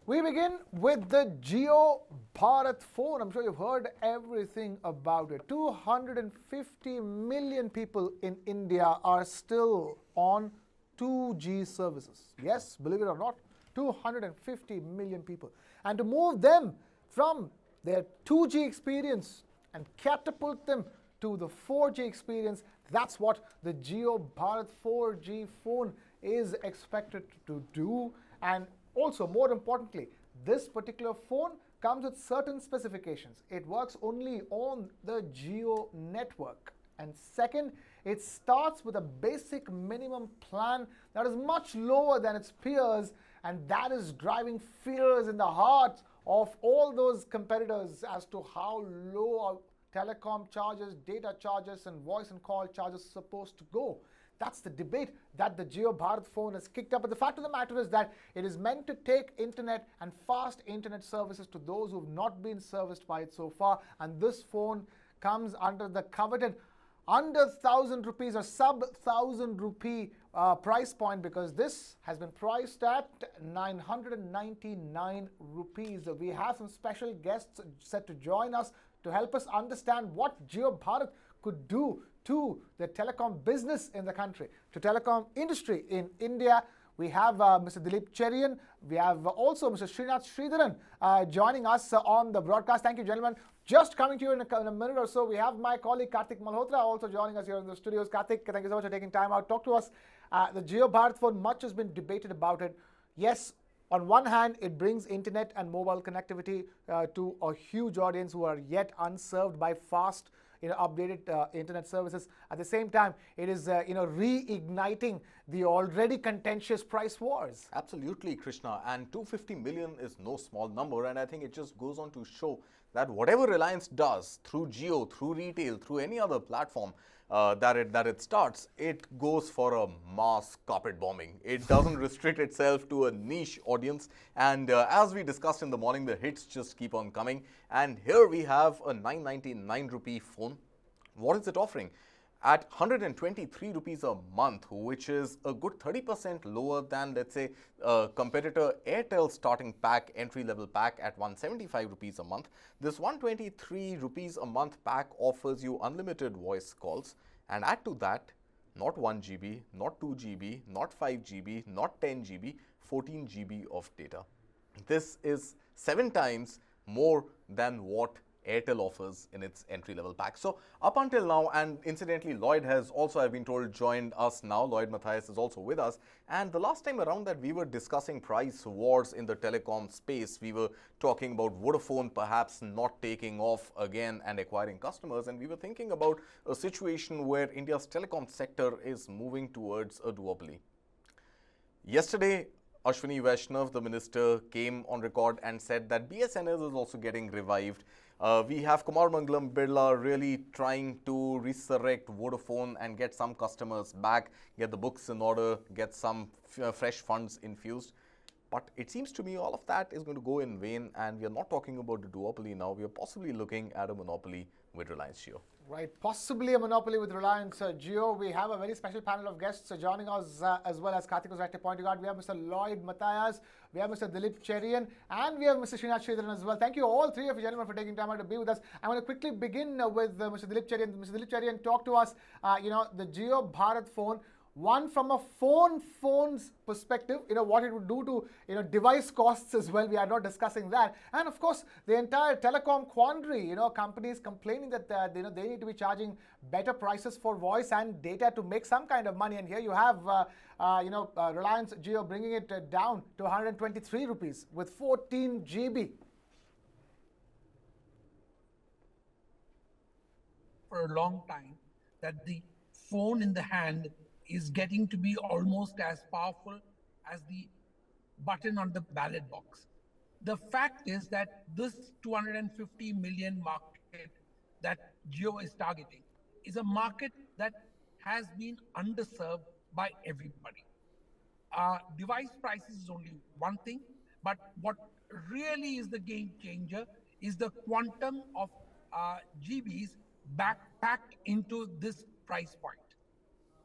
We begin with the Jio Bharat phone. I'm sure you've heard everything about it. 250 million people in India are still on 2G services. Yes, believe it or not, 250 million people. And to move them from their 2G experience and catapult them to the 4G experience, that's what the Jio Bharat 4G phone is expected to do. And also, more importantly, this particular phone comes with certain specifications. It works only on the Jio network. And second, it starts with a basic minimum plan that is much lower than its peers, and that is driving fears in the hearts of all those competitors as to how low our telecom charges, data charges, and voice and call charges are supposed to go. That's the debate that the Jio Bharat phone has kicked up. But the fact of the matter is that it is meant to take internet and fast internet services to those who have not been serviced by it so far. And this phone comes under the coveted under 1,000 rupees or sub 1,000 rupee price point, because this has been priced at 999 rupees. We have some special guests set to join us to help us understand what Jio Bharat could do to the telecom business in the country, to telecom industry in India. We have Mr. Dilip Cherian. We have also Mr. Srinath Sridharan joining us on the broadcast. Thank you, gentlemen. Just coming to you in a minute or so, we have my colleague Kartik Malhotra also joining us here in the studios. Kartik, thank you so much for taking time out. Talk to us. The Jio Bharat phone, much has been debated about it. Yes, on one hand, it brings internet and mobile connectivity to a huge audience who are yet unserved by fast, updated internet services. At the same time, it is reigniting the already contentious price wars. Absolutely, Krishna. And 250 million is no small number, and I think it just goes on to show that whatever Reliance does through Jio, through retail, through any other platform that it starts, it goes for a mass carpet bombing. It doesn't restrict itself to a niche audience. And as we discussed in the morning, the hits just keep on coming. And here we have a 999 rupee phone. What is it offering? At 123 rupees a month, which is a good 30% lower than, let's say, competitor Airtel starting pack, entry-level pack at 175 rupees a month. This 123 rupees a month pack offers you unlimited voice calls, and add to that, not 1 GB, not 2 GB, not 5 GB, not 10 GB, 14 GB of data. This is 7 times more than what Airtel offers in its entry-level pack. So up until now, and incidentally, Lloyd has also, I've been told, joined us now. Lloyd Mathias is also with us. And the last time around that we were discussing price wars in the telecom space, we were talking about Vodafone perhaps not taking off again and acquiring customers. And we were thinking about a situation where India's telecom sector is moving towards a duopoly. Yesterday, Ashwini Vaishnav, the minister, came on record and said that BSNL is also getting revived. We have Kumar Mangalam Birla really trying to resurrect Vodafone and get some customers back, get the books in order, get some fresh funds infused. But it seems to me all of that is going to go in vain, and we are not talking about the duopoly now. We are possibly looking at a monopoly with Reliance Jio. Right, possibly a monopoly with Reliance Jio. We have a very special panel of guests joining us as well as Kartik was rightly pointing out. We have Mr. Lloyd Mathias, we have Mr. Dilip Cherian, and we have Mr. Srinath Sridharan as well. Thank you all three of you gentlemen for taking time out to be with us. I'm going to quickly begin with Mr. Dilip Cherian. Mr. Dilip Cherian, talk to us, the Jio Bharat phone. One, from a phone's perspective, what it would do to, device costs as well. We are not discussing that. And of course, the entire telecom quandary, companies complaining that, they need to be charging better prices for voice and data to make some kind of money. And here you have, Reliance Jio bringing it down to 123 rupees with 14 GB. For a long time, that the phone in the hand is getting to be almost as powerful as the button on the ballot box. The fact is that this 250 million market that Jio is targeting is a market that has been underserved by everybody. Device prices is only one thing, but what really is the game changer is the quantum of GBs packed into this price point.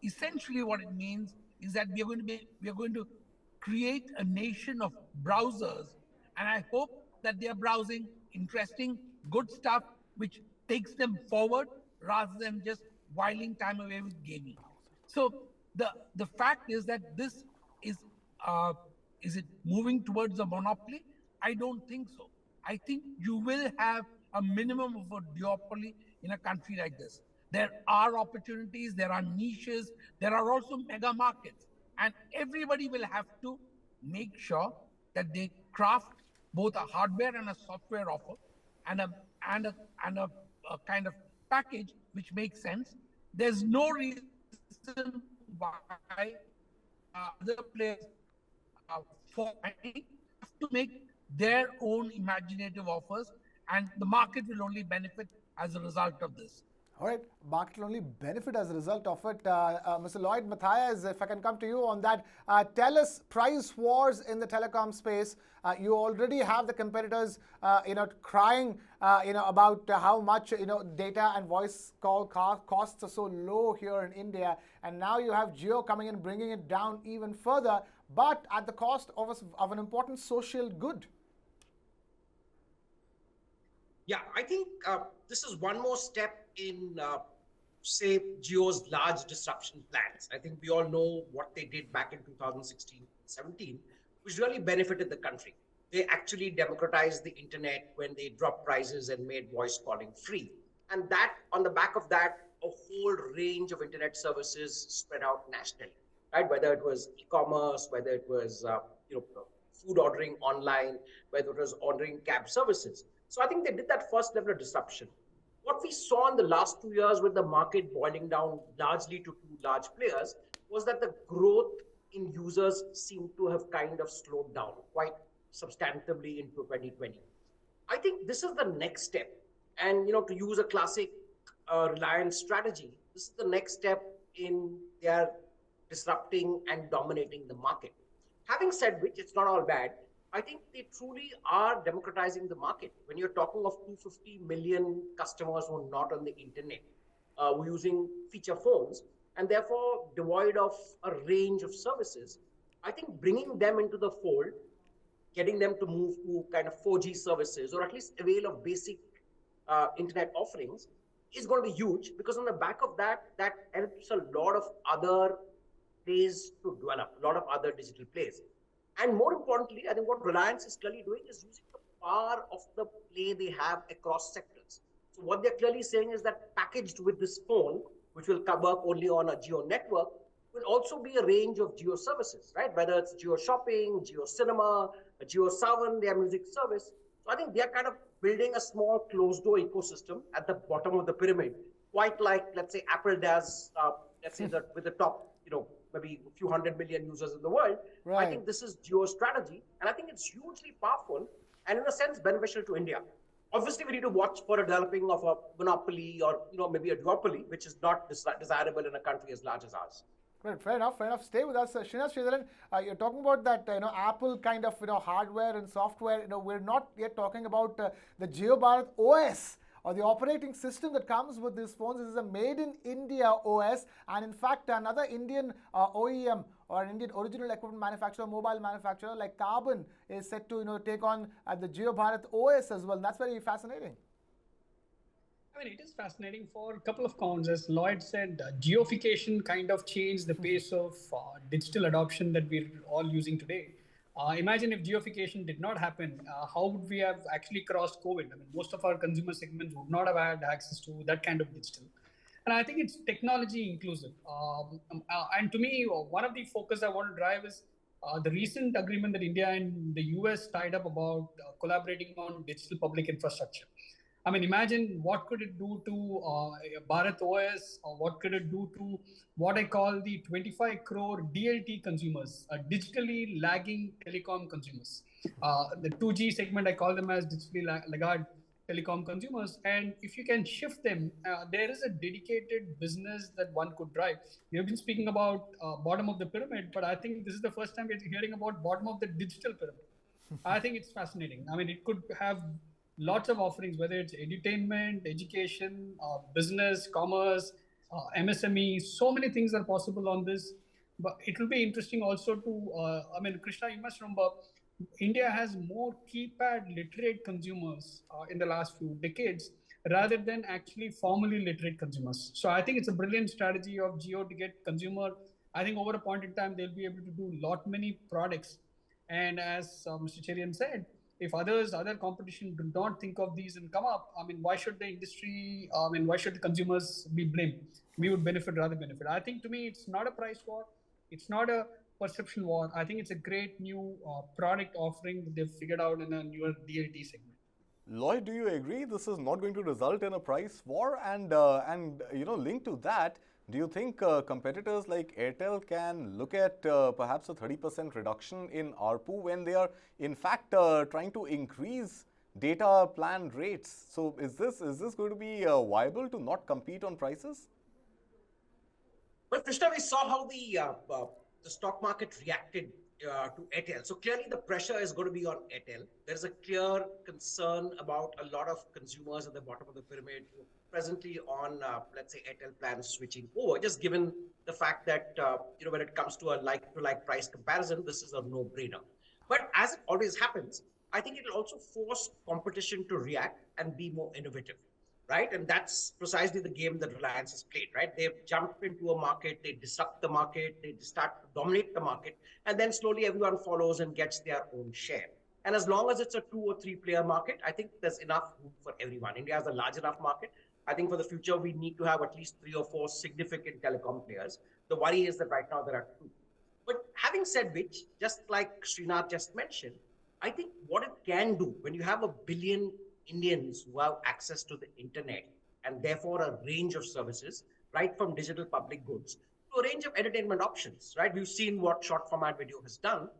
Essentially, what it means is that we are going to create a nation of browsers And I hope that they are browsing interesting, good stuff, which takes them forward rather than just whiling time away with gaming. So the fact is that this is is it moving towards a monopoly? I don't think so. I think you will have a minimum of a duopoly in a country like this. There are opportunities, there are niches, there are also mega markets, and everybody will have to make sure that they craft both a hardware and a software offer and a kind of package which makes sense. There's no reason why other players fall behind. They have to make their own imaginative offers, and the market will only benefit as a result of this. All right, market will only benefit as a result of it. Mr. Lloyd Mathias, if I can come to you on that, tell us price wars in the telecom space. You already have the competitors, crying, about how much, data and voice call costs are so low here in India, and now you have Jio coming in, bringing it down even further, but at the cost of an important social good. Yeah, I think this is one more step in, say, Jio's large disruption plans. I think we all know what they did back in 2016-17, which really benefited the country. They actually democratized the internet when they dropped prices and made voice calling free. And that, on the back of that, a whole range of internet services spread out nationally, right? Whether it was e-commerce, whether it was food ordering online, whether it was ordering cab services. So I think they did that first level of disruption. What we saw in the last 2 years with the market boiling down largely to two large players was that the growth in users seemed to have kind of slowed down quite substantively into 2020. I think this is the next step. And, to use a classic Reliance strategy, this is the next step in their disrupting and dominating the market. Having said which, it's not all bad. I think they truly are democratizing the market. When you're talking of 250 million customers who are not on the internet, who are using feature phones, and therefore devoid of a range of services, I think bringing them into the fold, getting them to move to kind of 4G services, or at least avail of basic internet offerings, is going to be huge, because on the back of that, that helps a lot of other plays to develop, a lot of other digital plays. And more importantly, I think what Reliance is clearly doing is using the power of the play they have across sectors. So what they're clearly saying is that packaged with this phone, which will work only on a Jio network, will also be a range of Jio services, right? Whether it's Jio Shopping, Jio Cinema, Jio Savan, their music service. So I think they're kind of building a small closed-door ecosystem at the bottom of the pyramid, quite like, let's say, Apple does, let's say, with the top, maybe a few 100 million users in the world. Right. I think this is Jio's strategy, and I think it's hugely powerful and, in a sense, beneficial to India. Obviously, we need to watch for a developing of a monopoly or maybe a duopoly, which is not desirable in a country as large as ours. Right, fair enough, fair enough. Stay with us. Srinath Sridharan, you're talking about that, Apple kind of, hardware and software. We're not yet talking about the Jio Bharat OS or the operating system that comes with these phones. This is a made in India OS, and in fact another Indian OEM or an Indian original equipment manufacturer, mobile manufacturer like Carbon is set to take on the Jio Bharat OS as well. That's very fascinating. I mean, it is fascinating for a couple of counts. As Lloyd said, geofication kind of changed the pace of digital adoption that we're all using today. Imagine if geofication did not happen, how would we have actually crossed COVID? I mean, most of our consumer segments would not have had access to that kind of digital. And I think it's technology inclusive. And to me, one of the focus I want to drive is the recent agreement that India and the US tied up about collaborating on digital public infrastructure. I mean, imagine what could it do to Bharat OS, or what could it do to what I call the 25 crore DLT consumers, digitally lagging telecom consumers. The 2G segment, I call them as digitally laggard telecom consumers. And if you can shift them, there is a dedicated business that one could drive. We have been speaking about bottom of the pyramid, but I think this is the first time we're hearing about bottom of the digital pyramid. I think it's fascinating. I mean, it could have lots of offerings, whether it's edutainment, education, business, commerce, MSME, so many things are possible on this. But it will be interesting also to, I mean, Krishna, you must remember India has more keypad literate consumers in the last few decades rather than actually formally literate consumers. So I think it's a brilliant strategy of Jio to get consumer. I think over a point in time they'll be able to do lot many products. And as Mr. Cherian said, if other competition do not think of these and come up, I mean, why should the industry? I mean, why should the consumers be blamed? We would benefit rather benefit. I think to me, it's not a price war. It's not a perception war. I think it's a great new product offering that they've figured out in a newer DLT segment. Lloyd, do you agree this is not going to result in a price war? And linked to that, do you think competitors like Airtel can look at perhaps a 30% reduction in ARPU when they are in fact trying to increase data plan rates? So is this going to be viable to not compete on prices? Well, Krishna, we saw how the stock market reacted to Airtel. So clearly the pressure is going to be on Airtel. There is a clear concern about a lot of consumers at the bottom of the pyramid who are presently on, let's say, Airtel plans switching over, just given the fact that, when it comes to a like-to-like price comparison, this is a no-brainer. But as it always happens, I think it will also force competition to react and be more innovative, right? And that's precisely the game that Reliance has played, right? They've jumped into a market, they disrupt the market, they start to dominate the market, and then slowly everyone follows and gets their own share. And as long as it's a 2 or 3 player market, I think there's enough room for everyone. India has a large enough market. I think for the future, we need to have at least 3 or 4 significant telecom players. The worry is that right now there are 2. But having said which, just like Srinath just mentioned, I think what it can do when you have a billion Indians who have access to the internet and therefore a range of services, right from digital public goods to a range of entertainment options, right? We've seen what short format video has done.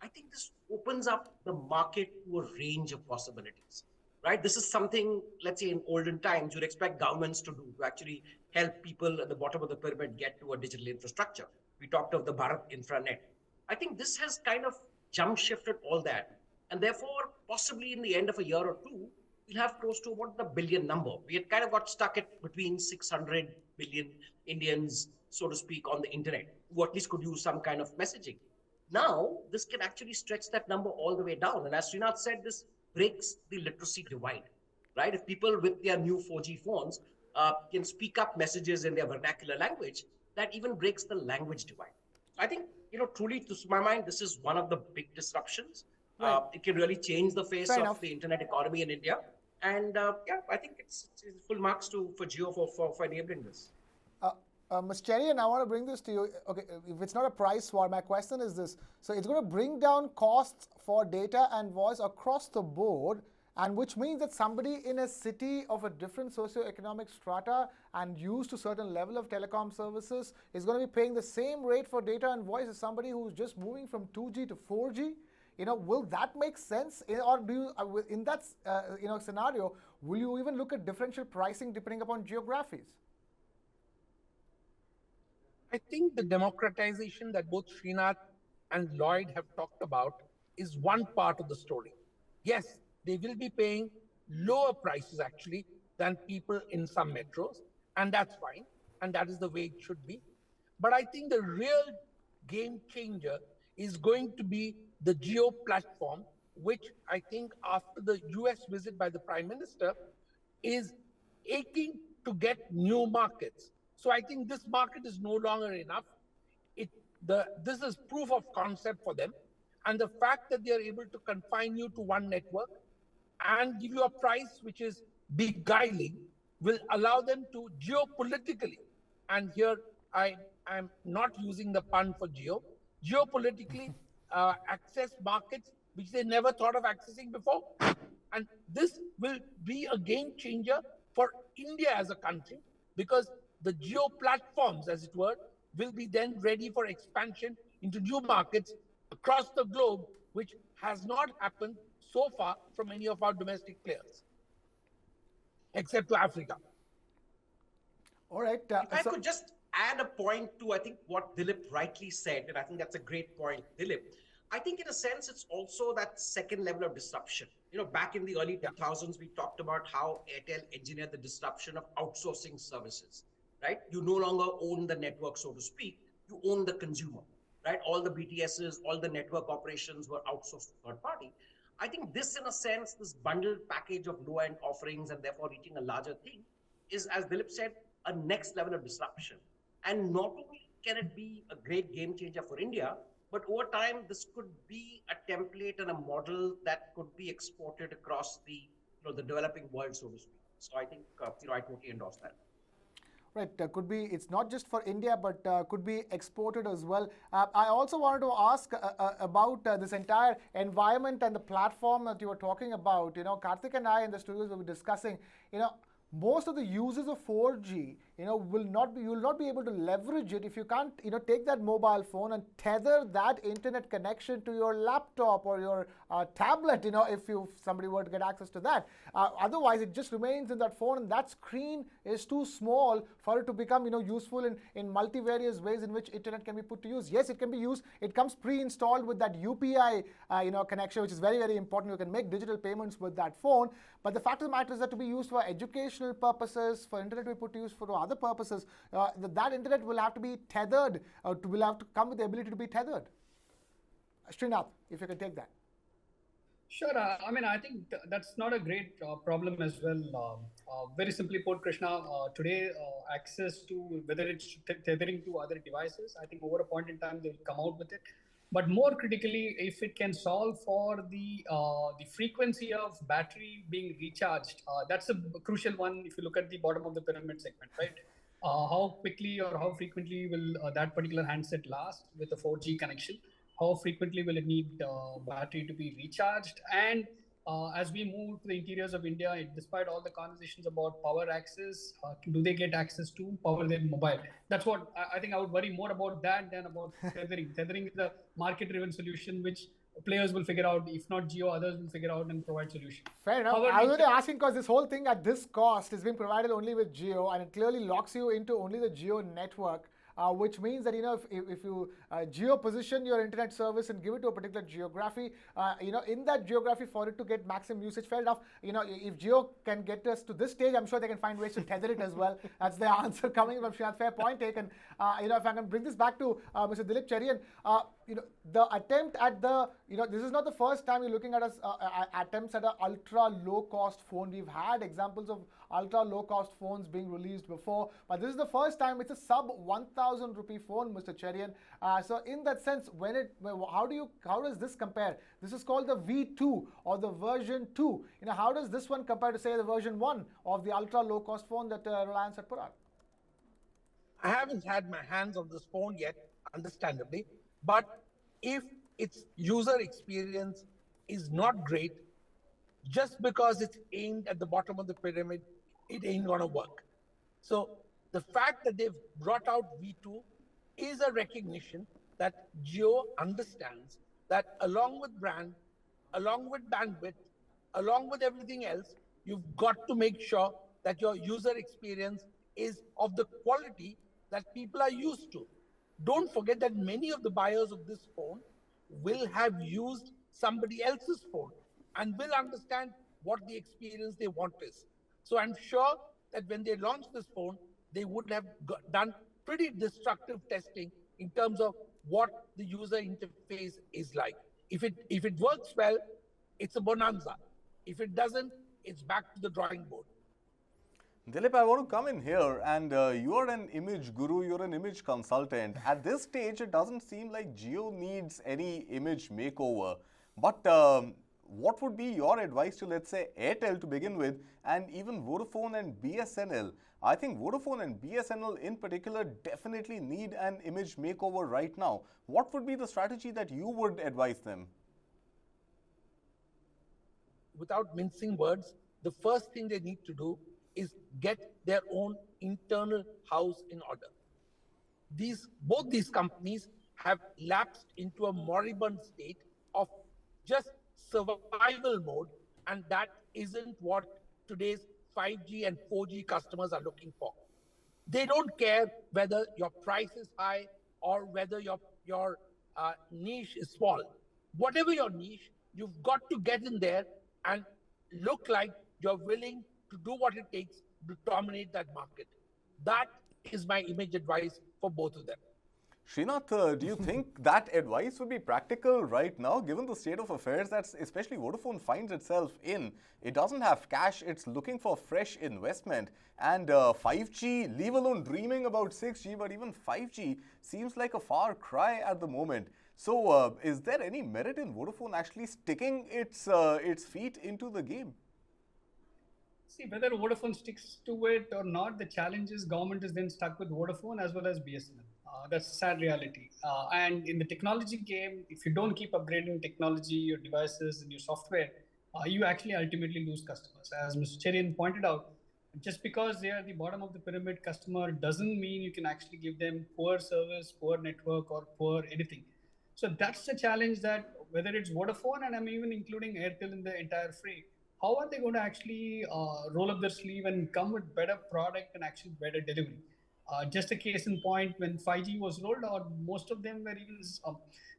I think this opens up the market to a range of possibilities, right? This is something, let's say in olden times, you'd expect governments to do to actually help people at the bottom of the pyramid get to a digital infrastructure. We talked of the Bharat Infranet. I think this has kind of jump shifted all that. And therefore, possibly in the end of a year or two, we'll have close to about the billion number. We had kind of got stuck at between 600 billion Indians, so to speak, on the internet, who at least could use some kind of messaging. Now, this can actually stretch that number all the way down. And as Srinath said, this breaks the literacy divide, right? If people with their new 4G phones can speak up messages in their vernacular language, that even breaks the language divide. I think, truly, to my mind, this is one of the big disruptions. Right. It can really change the face of the internet economy in India. And I think it's full marks for Jio for enabling this. Ms. Cherian, I want to bring this to you. Okay, if it's not a price war, my question is this. So it's going to bring down costs for data and voice across the board, and which means that somebody in a city of a different socioeconomic strata and used to certain level of telecom services is going to be paying the same rate for data and voice as somebody who's just moving from 2G to 4G. Will that make sense? Or do you, in that scenario, will you even look at differential pricing depending upon geographies? I think the democratization that both Srinath and Lloyd have talked about is one part of the story. Yes, they will be paying lower prices actually than people in some metros, and that's fine, and that is the way it should be. But I think the real game changer is going to be the Jio platform, which I think after the US visit by the Prime Minister is aching to get new markets. So I think this market is no longer enough. This is proof of concept for them. And the fact that they are able to confine you to one network and give you a price which is beguiling will allow them to geopolitically, and here I'm not using the pun for geopolitically access markets which they never thought of accessing before. And this will be a game changer for India as a country, because the Jio platforms, as it were, will be then ready for expansion into new markets across the globe, which has not happened so far from many of our domestic players, except to Africa. All right. If I could just add a point to, I think, what Dilip rightly said, and I think that's a great point, Dilip. I think in a sense, it's also that second level of disruption. Back in the early 2000s, we talked about how Airtel engineered the disruption of outsourcing services, right? You no longer own the network, so to speak. You own the consumer. right? All the BTSs, all the network operations were outsourced to third party. I think this, in a sense, this bundled package of low-end offerings and therefore reaching a larger thing is, as Dilip said, a next level of disruption. And not only can it be a great game changer for India, but over time, this could be a template and a model that could be exported across the developing world, so to speak. So I think, I totally endorse that. Right, could be, it's not just for India, but could be exported as well. I also wanted to ask about this entire environment and the platform that you were talking about. Kartik and I in the studios will be discussing, most of the users of 4G, you will not be able to leverage it if you can't, take that mobile phone and tether that internet connection to your laptop or your tablet, if somebody were to get access to that. Otherwise, it just remains in that phone, and that screen is too small for it to become, useful in multivarious ways in which internet can be put to use. Yes, it can be used. It comes pre-installed with that UPI, connection, which is very, very important. You can make digital payments with that phone. But the fact of the matter is that to be used for educational purposes, for internet to be put to use for other purposes, that internet will have to be tethered, will have to come with the ability to be tethered. Srinath, if you can take that. Sure. I think that's not a great problem as well. Very simply put, Krishna, today access to whether it's tethering to other devices, I think over a point in time they'll come out with it. But more critically, if it can solve for the frequency of battery being recharged, that's a crucial one. If you look at the bottom of the pyramid segment, right? How quickly or how frequently will that particular handset last with a 4G connection? How frequently will it need battery to be recharged? And as we move to the interiors of India, despite all the conversations about power access, do they get access to power their mobile? That's what I think I would worry more about that than about tethering. Tethering is a market-driven solution which players will figure out. If not Jio, others will figure out and provide solutions. Fair enough. I was only asking because this whole thing at this cost is being provided only with Jio, and it clearly locks you into only the Jio network. Which means that if you geo position your internet service and give it to a particular geography, in that geography for it to get maximum usage, fair enough. If Jio can get us to this stage, I'm sure they can find ways to tether it as well. That's the answer coming from Srinath. Fair point taken. If I can bring this back to Mr. Dilip Cherian, the attempt at this is not the first time you're looking at attempts at an ultra low cost phone. We've had examples of ultra low cost phones being released before, but this is the first time it's a sub 1,000 rupee phone, Mr. Cherian. So in that sense, how does this compare? This is called the V2 or the version 2. How does this one compare to, say, the version 1 of the ultra low cost phone that Reliance had put out? I haven't had my hands on this phone yet, understandably, but if its user experience is not great, just because it's aimed at the bottom of the pyramid, it ain't gonna work. So the fact that they've brought out V2 is a recognition that Jio understands that along with brand, along with bandwidth, along with everything else, you've got to make sure that your user experience is of the quality that people are used to. Don't forget that many of the buyers of this phone will have used somebody else's phone and will understand what the experience they want is. So I'm sure that when they launch this phone, they would have done pretty destructive testing in terms of what the user interface is like. If it works well, it's a bonanza. If it doesn't, it's back to the drawing board. Dilip, I want to come in here, and you're an image guru, you're an image consultant. At this stage, it doesn't seem like Jio needs any image makeover. But what would be your advice to, let's say, Airtel to begin with, and even Vodafone and BSNL? I think Vodafone and BSNL in particular definitely need an image makeover right now. What would be the strategy that you would advise them? Without mincing words, the first thing they need to do is get their own internal house in order. Both these companies have lapsed into a moribund state of just survival mode, and that isn't what today's 5G and 4G customers are looking for. They don't care whether your price is high or whether your niche is small. Whatever your niche, you've got to get in there and look like you're willing to do what it takes to dominate that market. That is my image advice for both of them. Srinath, do you think that advice would be practical right now, given the state of affairs that especially Vodafone finds itself in? It doesn't have cash, it's looking for fresh investment. And 5G, leave alone dreaming about 6G, but even 5G seems like a far cry at the moment. So, is there any merit in Vodafone actually sticking its feet into the game? See, whether Vodafone sticks to it or not, the challenge is government is then stuck with Vodafone as well as BSNL. That's a sad reality. And in the technology game, if you don't keep upgrading technology, your devices, and your software, you actually ultimately lose customers. As Mr. Cherian pointed out, just because they are the bottom of the pyramid customer doesn't mean you can actually give them poor service, poor network, or poor anything. So that's the challenge that whether it's Vodafone and I'm even including Airtel in the entire fray, how are they going to actually roll up their sleeve and come with better product and actually better delivery? Just a case in point, when 5G was rolled out, most of them were even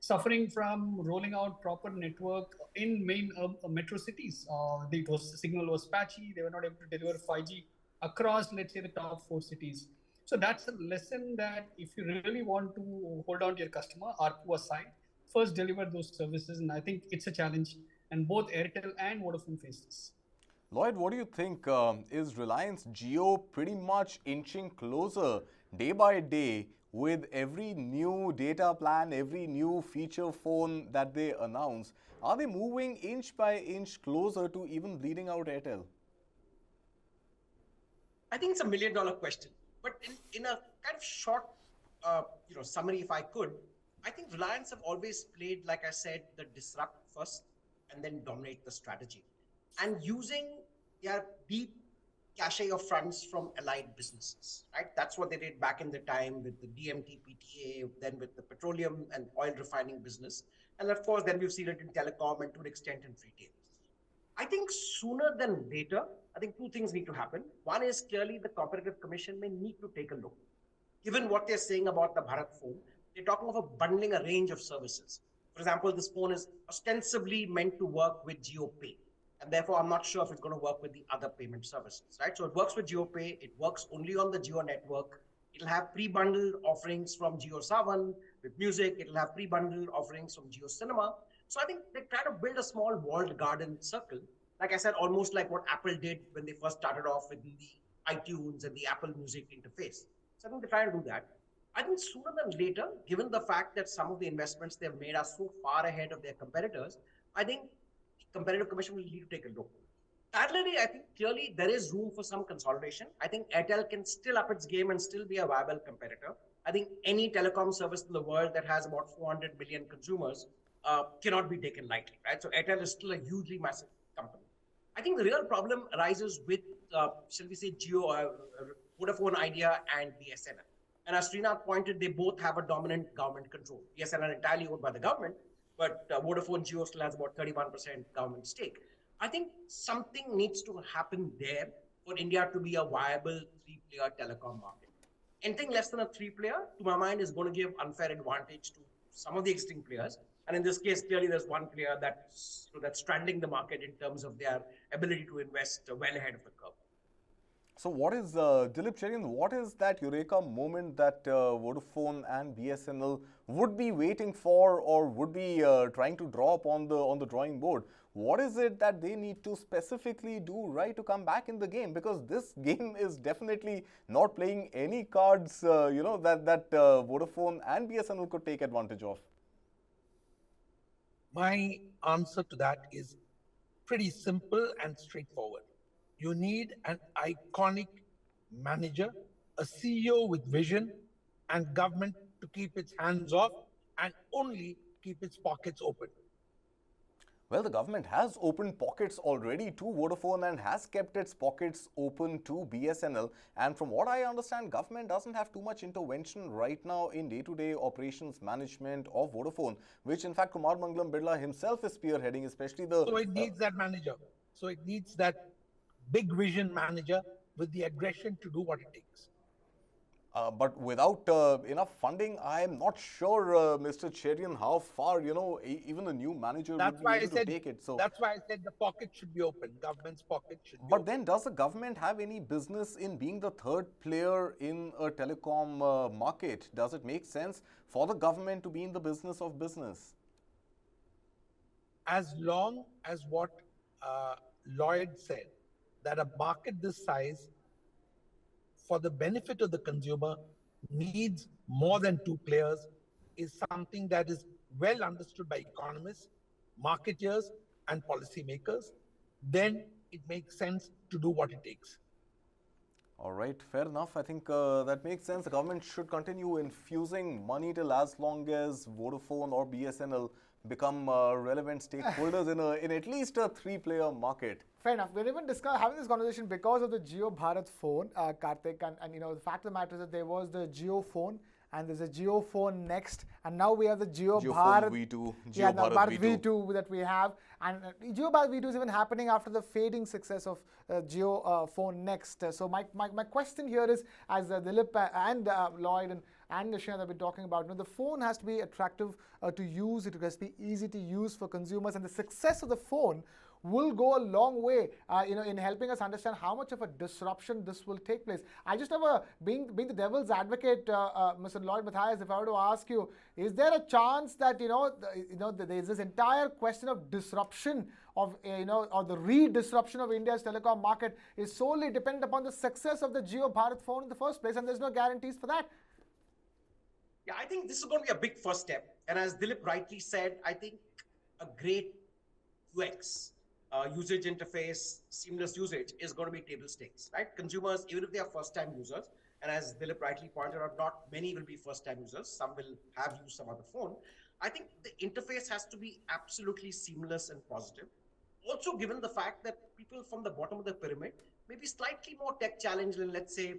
suffering from rolling out proper network in main metro cities. The signal was patchy. They were not able to deliver 5G across, let's say, the top 4 cities. So that's a lesson that if you really want to hold on to your customer, ARPU aside, first deliver those services. And I think it's a challenge. And both Airtel and Vodafone face this. Lloyd, what do you think? Is Reliance Jio pretty much inching closer day by day with every new data plan, every new feature phone that they announce? Are they moving inch by inch closer to even bleeding out Airtel? I think it's $1 million question. But in a kind of short summary, if I could, I think Reliance have always played, like I said, the disrupt first and then dominate the strategy. And using their deep cachet of funds from allied businesses, right? That's what they did back in the time with the DMT PTA, then with the petroleum and oil refining business. And of course, then we've seen it in telecom and to an extent in retail. I think sooner than later, I think two things need to happen. One is clearly the Competitive Commission may need to take a look. Given what they're saying about the Bharat phone, they're talking of bundling a range of services. For example, this phone is ostensibly meant to work with JioPay. And therefore, I'm not sure if it's going to work with the other payment services, right? So it works with JioPay. It works only on the Jio network. It'll have pre-bundled offerings from JioSaavn with music. It'll have pre-bundled offerings from Jio Cinema. So I think they try to build a small walled garden circle. Like I said, almost like what Apple did when they first started off with the iTunes and the Apple Music interface. So I think they're trying to do that. I think sooner than later, given the fact that some of the investments they've made are so far ahead of their competitors, I think the Competitive Commission will need to take a look. Parallelly, I think clearly there is room for some consolidation. I think Airtel can still up its game and still be a viable competitor. I think any telecom service in the world that has about 400 million consumers cannot be taken lightly, right? So Airtel is still a hugely massive company. I think the real problem arises with, shall we say, Jio, Vodafone Idea and BSNL. And as Srinath pointed, they both have a dominant government control. BSNL entirely owned by the government, but Vodafone Jio still has about 31% government stake. I think something needs to happen there for India to be a viable three-player telecom market. Anything less than a three-player, to my mind, is going to give unfair advantage to some of the existing players. And in this case, clearly there's one player that's stranding the market in terms of their ability to invest well ahead of the curve. So what is, Dilip Cherian, what is that eureka moment that Vodafone and BSNL would be waiting for or would be trying to draw up on the drawing board? What is it that they need to specifically do right to come back in the game? Because this game is definitely not playing any cards, that Vodafone and BSNL could take advantage of. My answer to that is pretty simple and straightforward. You need an iconic manager, a CEO with vision, and government to keep its hands off and only keep its pockets open. Well, the government has opened pockets already to Vodafone and has kept its pockets open to BSNL. And from what I understand, government doesn't have too much intervention right now in day-to-day operations management of Vodafone, which in fact Kumar Mangalam Birla himself is spearheading, especially the... So it needs that manager. So it needs that big vision manager with the aggression to do what it takes. But without enough funding, I am not sure, Mr. Cherian, how far, even the new manager would be able to take it. So, That's why I said the pocket should be open. Government's pocket should be but open. then does the government have any business in being the third player in a telecom market? Does it make sense for the government to be in the business of business? As long as what Lloyd said, that a market this size, for the benefit of the consumer, needs more than two players, is something that is well understood by economists, marketeers, and policymakers, then it makes sense to do what it takes. All right, fair enough. I think that makes sense. The government should continue infusing money till as long as Vodafone or BSNL become relevant stakeholders in at least a three-player market. Fair enough. We're even having this conversation because of the Jio Bharat phone, Kartik, and the fact of the matter is that there was the Jio phone, and there's a Jio phone next, and now we have the Jio Bharat V2, Jio Bharat V2 that we have, and Jio Bharat V2 is even happening after the fading success of Jio phone next. So my question here is, as Dilip and Lloyd and Srinath have been talking about, the phone has to be attractive to use. It has to be easy to use for consumers, and the success of the phone will go a long way, in helping us understand how much of a disruption this will take place. I just have being the devil's advocate, Mr. Lloyd Mathias, if I were to ask you, is there a chance that there's this entire question of disruption of or the re-disruption of India's telecom market is solely dependent upon the success of the Jio Bharat phone in the first place, and there's no guarantees for that? Yeah, I think this is going to be a big first step. And as Dilip rightly said, I think a great UX, usage interface, seamless usage is going to be table stakes, right? Consumers, even if they are first-time users, and as Dilip rightly pointed out, not many will be first-time users. Some will have used some other phone. I think the interface has to be absolutely seamless and positive. Also, given the fact that people from the bottom of the pyramid may be slightly more tech challenged than, let's say,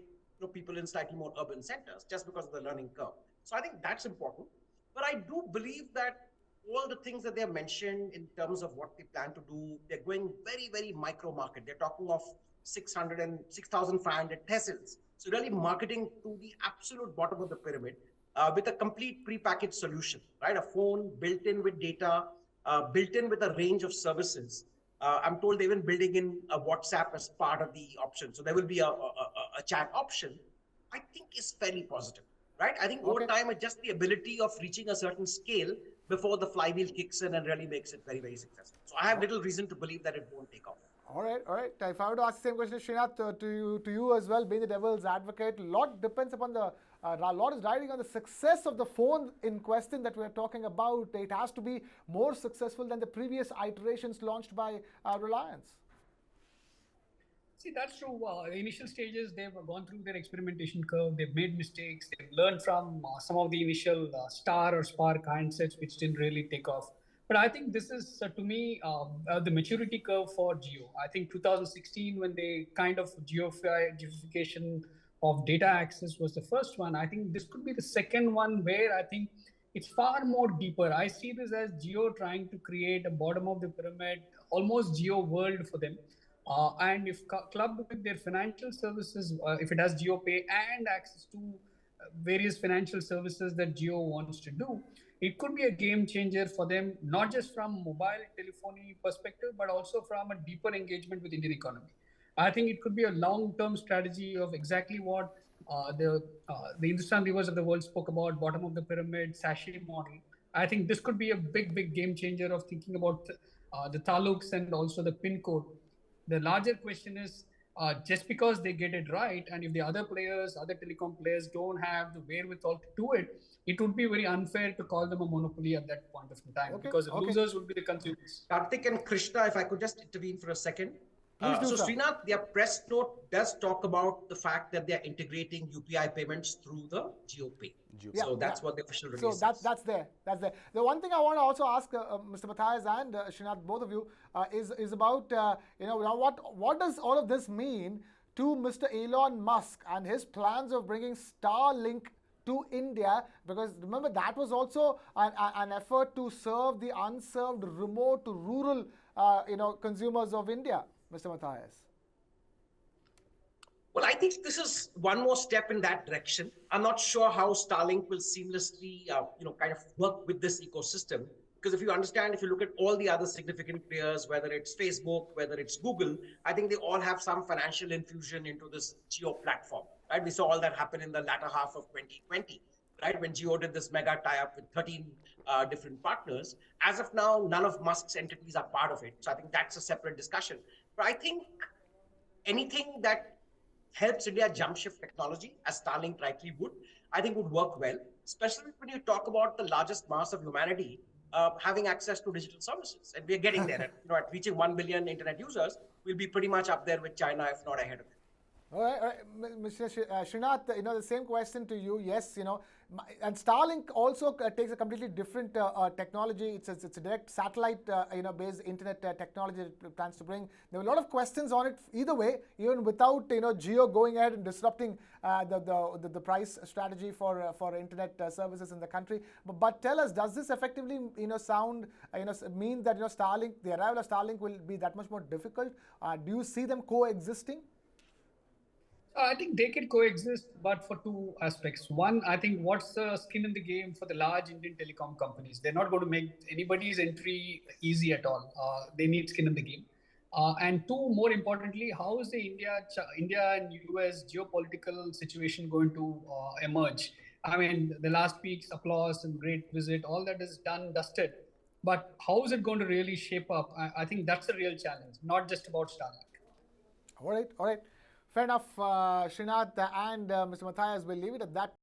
people in slightly more urban centers, just because of the learning curve. So I think that's important. But I do believe that all the things that they have mentioned in terms of what they plan to do, they're going very, very micro market. They're talking of 600 and 6,500 Teslas. So really marketing to the absolute bottom of the pyramid with a complete prepackaged solution, right? A phone built in with data, built in with a range of services. I'm told they're even building in a WhatsApp as part of the option. So there will be a chat option. I think is fairly positive, right? I think over time, it's just the ability of reaching a certain scale before the flywheel kicks in and really makes it very, very successful. So I have little reason to believe that it won't take off. All right. If I were to ask the same question, Srinath, to you as well, being the devil's advocate, a lot depends upon a lot is riding on the success of the phone in question that we're talking about. It has to be more successful than the previous iterations launched by Reliance. See, that's true. The initial stages, they've gone through their experimentation curve. They've made mistakes. They've learned from some of the initial Star or Spark handsets, which didn't really take off. But I think this is, to me, the maturity curve for Jio. I think 2016, when they kind of Jioification of data access was the first one. I think this could be the second one where I think it's far more deeper. I see this as Jio trying to create a bottom of the pyramid, almost Jio world for them. And if clubbed with their financial services, if it has Jio Pay and access to various financial services that Jio wants to do, it could be a game changer for them, not just from mobile telephony perspective, but also from a deeper engagement with Indian economy. I think it could be a long-term strategy of exactly what the Hindustan Rivers of the world spoke about, bottom of the pyramid, sachet model. I think this could be a big game changer of thinking about the taluks and also the pin code. The larger question is, just because they get it right, and if the other players, other telecom players don't have the wherewithal to do it, it would be very unfair to call them a monopoly at that point of time, because the losers would be the consumers. Kartik and Krishna, if I could just intervene for a second. So so. Srinath, their press note does talk about the fact that they're integrating UPI payments through the Jio Pay. So that's what the official release is. So that's there. The one thing I want to also ask Mr. Mathias and Srinath, both of you, is about what does all of this mean to Mr. Elon Musk and his plans of bringing Starlink to India? Because remember, that was also an effort to serve the unserved remote rural consumers of India. Mr. Mathias. Well, I think this is one more step in that direction. I'm not sure how Starlink will seamlessly, kind of work with this ecosystem. Because if you understand, if you look at all the other significant players, whether it's Facebook, whether it's Google, I think they all have some financial infusion into this Geo platform, right? We saw all that happen in the latter half of 2020, right? When Geo did this mega tie-up with 13 different partners. As of now, none of Musk's entities are part of it. So I think that's a separate discussion. But I think anything that helps India jump shift technology, as Starlink rightly would, I think would work well, especially when you talk about the largest mass of humanity having access to digital services. And we're getting there. At reaching 1 billion internet users, we'll be pretty much up there with China, if not ahead of it. All right, Mr. Srinath, the same question to you. Yes, and Starlink also takes a completely different technology. It's a direct satellite, based internet technology it plans to bring. There were a lot of questions on it. Either way, even without Jio going ahead and disrupting the price strategy for internet services in the country. But tell us, does this effectively mean that Starlink, the arrival of Starlink will be that much more difficult? Do you see them coexisting? I think they can coexist, but for two aspects. One, I think what's the skin in the game for the large Indian telecom companies? They're not going to make anybody's entry easy at all. They need skin in the game. And two, more importantly, how is the India and US geopolitical situation going to emerge? I mean, the last week's applause and great visit, all that is done, dusted. But how is it going to really shape up? I think that's the real challenge, not just about Starlink. All right. Fair enough, Srinath and Mr. Mathias. We'll leave it at that.